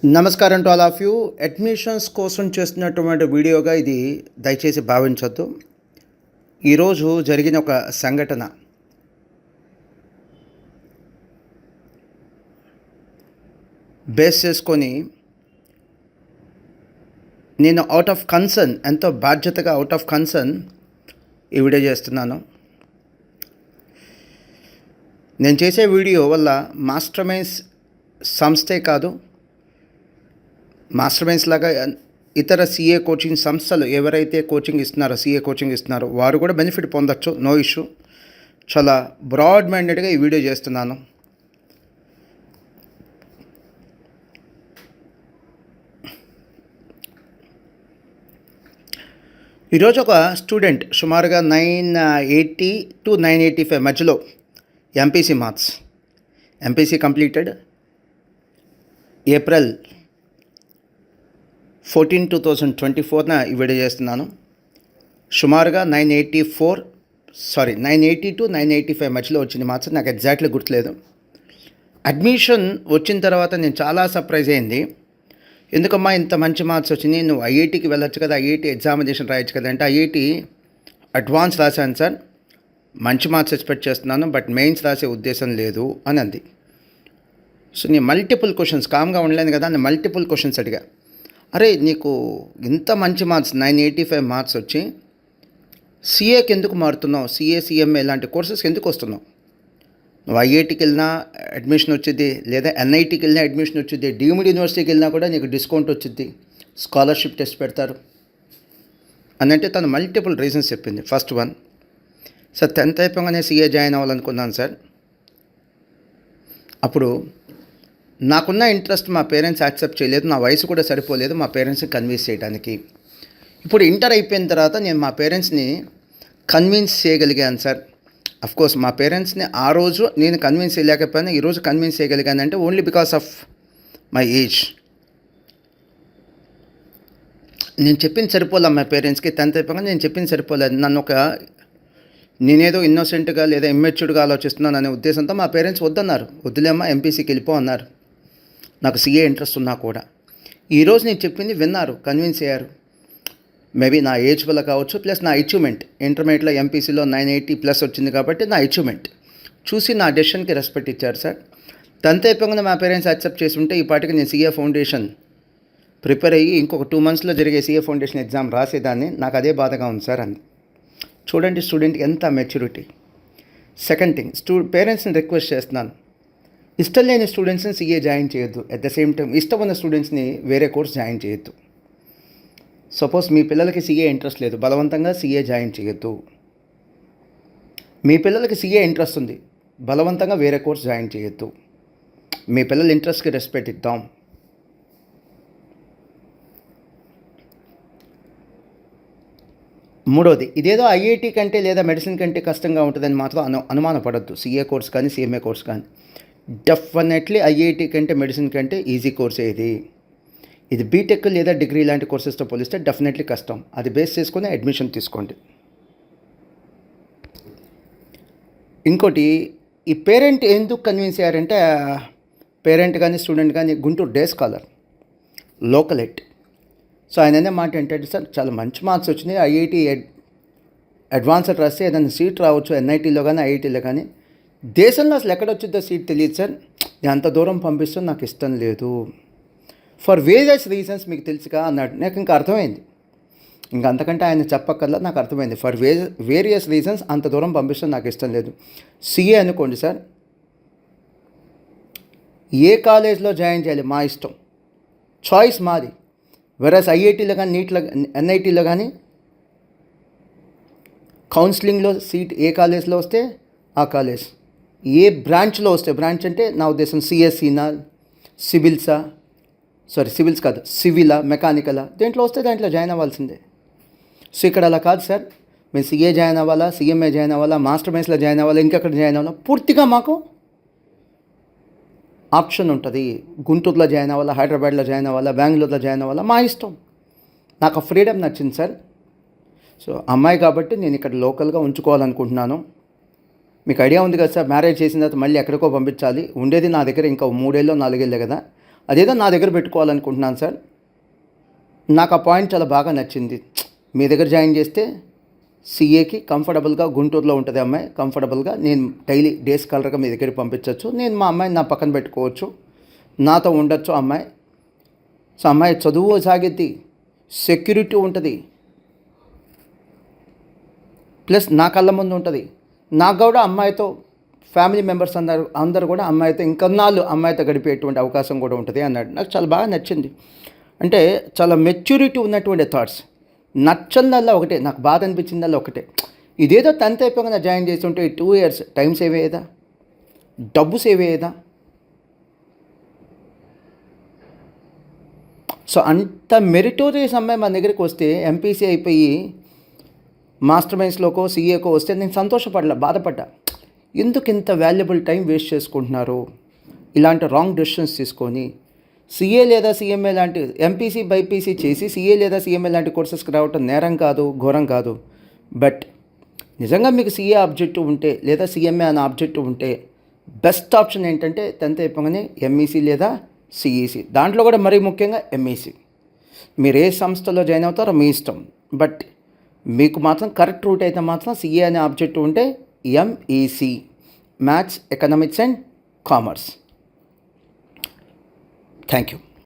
నమస్కారం to all of you. Admissions కోసం చేస్తున్నటువంటి వీడియోగా ఇది దయచేసి భావించొద్దు. ఈరోజు జరిగిన ఒక సంఘటన బేస్ చేసుకొని నేను అవుట్ ఆఫ్ కన్సర్న్, ఎంతో బాధ్యతగా అవుట్ ఆఫ్ కన్సర్న్ ఈ వీడియో చేస్తున్నాను. నేను చేసే వీడియో వల్ల మాస్టర్ మైండ్స్ సంస్థే కాదు, మాస్టర్ మైండ్స్ లాగా ఇతర సిఏ కోచింగ్ సంస్థలు ఎవరైతే కోచింగ్ ఇస్తున్నారో, సిఏ కోచింగ్ ఇస్తున్నారో వారు కూడా బెనిఫిట్ పొందొచ్చు, నో ఇష్యూ. చాలా బ్రాడ్ మైండెడ్గా ఈ వీడియో చేస్తున్నాను. ఈరోజు ఒక స్టూడెంట్ సుమారుగా 980 to 985 మధ్యలో MPC marks, MPC completed April 14, 2024 ఈ వీడియో చేస్తున్నాను. సుమారుగా 980 to 985 మధ్యలో వచ్చింది మార్క్స్. నాకు ఎగ్జాక్ట్లీ గుర్తులేదు. అడ్మిషన్ వచ్చిన తర్వాత నేను చాలా సర్ప్రైజ్ అయింది. ఎందుకమ్మా ఇంత మంచి మార్క్స్ వచ్చినాయి, నువ్వు ఐఐటికి వెళ్ళొచ్చు కదా, ఐఐటి ఎగ్జామినేషన్ రాయొచ్చు కదా అంటే, ఐఐటి అడ్వాన్స్ రాశాను సార్, మంచి మార్క్స్ ఎక్స్పెక్ట్ చేస్తున్నాను, బట్ మెయిన్స్ రాసే ఉద్దేశం లేదు అని అంది. సో నేను మల్టిపుల్ క్వశ్చన్స్, కామ్గా ఉండలేను కదా, నేను మల్టిపుల్ క్వశ్చన్స్ అడిగా. అరే నీకు ఇంత మంచి మార్క్స్ 985 మార్క్స్ వచ్చి సిఏకి ఎందుకు మారుతున్నావు, సిఏ సిఎంఏ ఇలాంటి కోర్సెస్కి ఎందుకు వస్తున్నావు? నువ్వు ఐఐటికి వెళ్ళినా అడ్మిషన్ వచ్చింది, లేదా ఎన్ఐటికి వెళ్ళినా అడ్మిషన్ వచ్చింది, డీమ్డ్ యూనివర్సిటీకి వెళ్ళినా కూడా నీకు డిస్కౌంట్ వచ్చింది, స్కాలర్షిప్ టెస్ట్ పెడతారు అని అంటే తను మల్టిపుల్ రీజన్స్ చెప్పింది. ఫస్ట్ వన్, సార్ 10th అయిపోగానే సిఏ జాయిన్ అవ్వాలనుకున్నాను సార్. అప్పుడు నాకున్న ఇంట్రెస్ట్ మా పేరెంట్స్ యాక్సెప్ట్ చేయలేదు, నా వయసు కూడా సరిపోలేదు మా పేరెంట్స్ని కన్విన్స్ చేయడానికి. ఇప్పుడు ఇంటర్ అయిపోయిన తర్వాత నేను మా పేరెంట్స్ని కన్విన్స్ చేయగలిగాను సార్. అఫ్కోర్స్ మా పేరెంట్స్ని ఆ రోజు నేను కన్విన్స్ చేయలేకపోయినా ఈరోజు కన్విన్స్ చేయగలిగాను అంటే only because of my age. నేను చెప్పింది సరిపోలే మా పేరెంట్స్కి. 10th అయిపోగా నేను చెప్పింది సరిపోలేదు. నన్ను నేనేదో ఇన్నోసెంట్గా లేదా ఇమ్మెచ్యూర్డ్గా ఆలోచిస్తున్నాను అనే ఉద్దేశంతో మా పేరెంట్స్ వద్దన్నారు. వద్దులేమ్మా ఎంపీసీకి వెళ్ళిపో అన్నారు. నాకు సిఏ ఇంట్రెస్ట్ ఉన్నా కూడా ఈరోజు నేను చెప్పింది విన్నారు, కన్విన్స్ అయ్యారు. మేబీ నా ఏజ్ వల్ల కావచ్చు, ప్లస్ నా అచీవ్మెంట్. ఇంటర్మీడియట్లో ఎంపీసీలో 980+ వచ్చింది కాబట్టి నా అచీవ్మెంట్ చూసి నా డెసిషన్కి రెస్పెక్ట్ ఇచ్చారు సార్. 10th అయిపోగానే మా పేరెంట్స్ యాక్సెప్ట్ చేసి ఉంటే ఈ పాటికి నేను సిఏ ఫౌండేషన్ ప్రిపేర్ అయ్యి ఇంకొక 2 monthsలో జరిగే సిఏ ఫౌండేషన్ ఎగ్జామ్ రాసేదాన్ని. నాకు అదే బాధగా ఉంది సార్ అని. చూడండి స్టూడెంట్కి ఎంత మెచ్యూరిటీ. సెకండ్ థింగ్, పేరెంట్స్ని రిక్వెస్ట్ చేస్తున్నాను, ఇష్టం లేని స్టూడెంట్స్ని సిఏ జాయిన్ చేయొద్దు. అట్ ద సేమ్ టైం ఇష్టం ఉన్న స్టూడెంట్స్ని వేరే కోర్స్ జాయిన్ చేయొద్దు. సపోజ్ మీ పిల్లలకి సిఏ ఇంట్రెస్ట్ లేదు, బలవంతంగా సిఏ జాయిన్ చేయొద్దు. మీ పిల్లలకి సిఏ ఇంట్రెస్ట్ ఉంది, బలవంతంగా వేరే కోర్స్ జాయిన్ చేయొద్దు. మీ పిల్లల ఇంట్రెస్ట్కి రెస్పెక్ట్ ఇద్దాం. మూడోది, ఇదేదో ఐఐటి కంటే లేదా మెడిసిన్ కంటే కష్టంగా ఉంటుందని మాత్రం అనుమానపడద్దు. సిఏ కోర్స్ కానీ సిఎంఏ కోర్స్ కానీ డెఫినెట్లీ ఐఐటి కంటే మెడిసిన్ కంటే ఈజీ కోర్సే ఇది బీటెక్ లేదా డిగ్రీ లాంటి కోర్సెస్తో పోలిస్తే డెఫినెట్లీ కష్టం. అది బేస్ చేసుకుని అడ్మిషన్ తీసుకోండి. ఇంకోటి, ఈ పేరెంట్ ఎందుకు కన్విన్స్ అయ్యారంటే, పేరెంట్ కానీ స్టూడెంట్ కానీ Guntur day scholar, local at. So ఆయన అనే మాట ఏంటంటే, సార్ చాలా మంచి మార్క్స్ వచ్చినాయి, ఐఐటి అడ్వాన్స్డ్ రాస్తే ఏదైనా సీట్ రావచ్చు ఎన్ఐటీలో కానీ ఐఐటీలో కానీ, దేశంలో అసలు ఎక్కడ వచ్చిందో సీట్ తెలియదు సార్, నేను అంత దూరం పంపిస్తే నాకు ఇష్టం లేదు ఫర్ వేరియస్ రీజన్స్, మీకు తెలుసుగా అన్నాడు. నాకు ఇంకా అర్థమైంది, ఇంకా అంతకంటే ఆయన చెప్పక్కర్లా, నాకు అర్థమైంది. ఫర్ వేరియస్ రీజన్స్ అంత దూరం పంపిస్తే నాకు ఇష్టం లేదు. సిఏ అనుకోండి సార్, ఏ కాలేజ్లో జాయిన్ చేయాలి మా ఇష్టం, చాయిస్ మాది. వెరస్ ఐఐటీలో కానీ నీట్లో ఎన్ఐటీలో కానీ కౌన్సిలింగ్లో సీట్ ఏ కాలేజ్లో వస్తే ఆ కాలేజ్, ఏ బ్రాంచ్లో వస్తే, బ్రాంచ్ అంటే నా ఉద్దేశం సిఎస్సినా, సివిల్స్ కాదు, సివిలా, మెకానికలా, దేంట్లో వస్తే దాంట్లో జాయిన్ అవ్వాల్సిందే. సో ఇక్కడ అలా కాదు సార్, మేము సిఏ జాయిన్ అవ్వాలా, సిఎంఏ జాయిన్ అవ్వాలా, మాస్టర్ మైన్స్లో జాయిన్ అవ్వాలా, ఇంకెక్కడ జాయిన్ అవ్వాలా, పూర్తిగా మాకు ఆప్షన్ ఉంటుంది. గుంటూరులో జాయిన్ అవ్వాలా, హైదరాబాద్లో జాయిన్ అవ్వాలా, బెంగళూరులో జాయిన్ అవ్వాలా, మా ఇష్టం. నాకు ఆ ఫ్రీడమ్ నచ్చింది సార్. సో అమ్మాయి కాబట్టి నేను ఇక్కడ లోకల్గా ఉంచుకోవాలనుకుంటున్నాను. మీకు ఐడియా ఉంది కదా సార్, మ్యారేజ్ చేసిన తర్వాత మళ్ళీ ఎక్కడికో పంపించాలి, ఉండేది నా దగ్గర ఇంకా 3 ఏళ్ళు 4 ఏళ్ళే కదా. అదేదో నా దగ్గర పెట్టుకోవాలనుకుంటున్నాను సార్. నాకు ఆ పాయింట్ చాలా బాగా నచ్చింది. మీ దగ్గర జాయిన్ చేస్తే సీఏకి కంఫర్టబుల్గా గుంటూరులో ఉంటుంది అమ్మాయి, కంఫర్టబుల్గా నేను డైలీ డే స్కాలర్గా మీ దగ్గరికి పంపించవచ్చు. నేను మా అమ్మాయిని నా పక్కన పెట్టుకోవచ్చు, నాతో ఉండొచ్చు అమ్మాయి. సో అమ్మాయి చదువు సాగిద్ది, సెక్యూరిటీ ఉంటుంది, ప్లస్ నా కళ్ళ ముందు ఉంటుంది. నాకు కూడా అమ్మాయితో ఫ్యామిలీ మెంబర్స్ అందరూ కూడా అమ్మాయితో ఇంకొన్నాళ్ళు అమ్మాయితో గడిపేటువంటి అవకాశం కూడా ఉంటుంది అన్నాడు. నాకు చాలా బాగా నచ్చింది. అంటే చాలా మెచ్యూరిటీ ఉన్నటువంటి థాట్స్. నచ్చందల్లా ఒకటే, నాకు బాధ అనిపించిందల్లా ఒకటే, ఇదేదో 10th అయిపోయినా జాయిన్ చేస్తుంటే 2 years టైం సేవ్ అయ్యేదా, డబ్బు సేవ్ అయ్యేదా? సో అంత మెరిటోరియస్ అమ్మాయి మన దగ్గరికి వస్తే ఎంపీసీ అయిపోయి మాస్టర్ మైండ్స్లోకో సీఏకో వస్తే నేను సంతోషపడలా, బాధపడ్డా. ఎందుకు ఇంత వాల్యుబుల్ టైం వేస్ట్ చేసుకుంటున్నారు ఇలాంటి రాంగ్ డెసిషన్స్ తీసుకొని? సీఏ లేదా సీఎంఏ లాంటి ఎంపీసీ బైపీసీ చేసి సీఏ లేదా సీఎంఏ లాంటి కోర్సెస్కి రావటం నేరం కాదు, ఘోరం కాదు. బట్ నిజంగా మీకు సీఏ ఆబ్జెక్టివ్ ఉంటే లేదా సీఎంఏ అనే ఆబ్జెక్టివ్ ఉంటే బెస్ట్ ఆప్షన్ ఏంటంటే 10th అయిపోగానే ఎంఈసీ లేదా సిఈసీ, దాంట్లో కూడా మరీ ముఖ్యంగా ఎంఈసీ. మీరు ఏ సంస్థలో జాయిన్ అవుతారో మీ ఇష్టం. బట్ మీకు మాత్రం కరెక్ట్ రూట్ అయితే మాత్రం సీఏ అనే ఆబ్జెక్టివ్ ఉంటే MEC, maths, economics and commerce. Thank you.